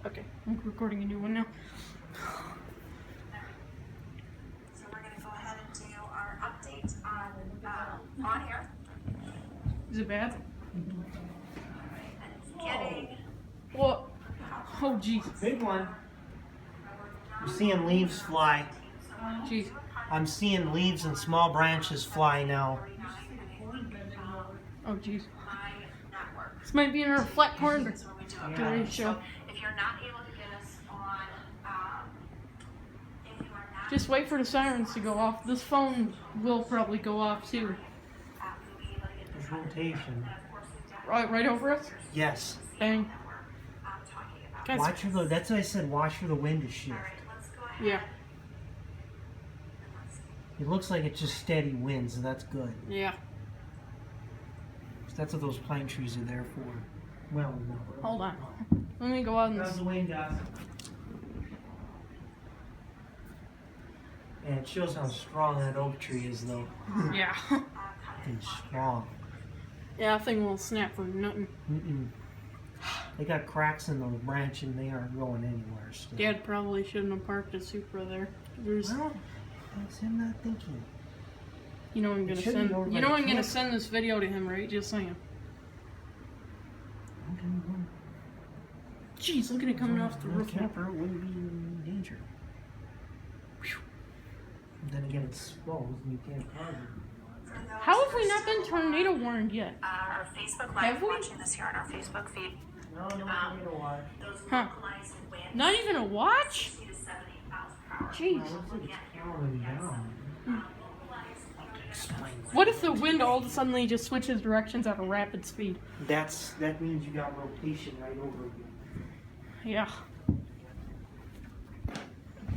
Okay, I'm recording a new one now. So we're going to go ahead and do our update on air. Is it bad? And it's getting. What? Oh, jeez. Big one. I'm seeing leaves fly. Jeez. I'm seeing leaves and small branches fly now. Oh, jeez. My network. This might be in our flat corner. That's when we do it. Very show. So if you're not able to get us on, if you are not. Just wait for the sirens to go off. This phone will probably go off too. You'll be able to get There's rotation. of course, we've got Right over us? Yes. Dang. talking about. Guys, Watch for the. That's what I said. Watch for the wind to shift. All right, let's go ahead. yeah. It looks like it's just steady winds, and that's good. Yeah. That's what those pine trees are there for. Well, no. Hold on. Let me go out and... How's the wind, guys? And it shows how strong that oak tree is, though. Yeah. It's strong. Yeah, that thing will snap for nothing. They got cracks in the branch, and they aren't going anywhere still. Dad probably shouldn't have parked a Supra there. There's... Well, that's him not thinking. You know I'm It gonna should be send. over You by know the I'm gonna camp. send this video to him, right? Just saying. Jeez, look at it coming off the roof. Camper wouldn't be in danger. Whew. Then again, it's exposed and you can't cause it. How have we not been tornado warned yet? Our Facebook Have Live, we? watching this here on our Facebook feed. No, tornado watch. Those Huh. localized winds. Not even a watch? 60 to 70 miles per hour. Jeez. Looks like it's counting down. What if the wind all of a sudden just switches directions at a rapid speed? That means you got rotation right over you. Yeah.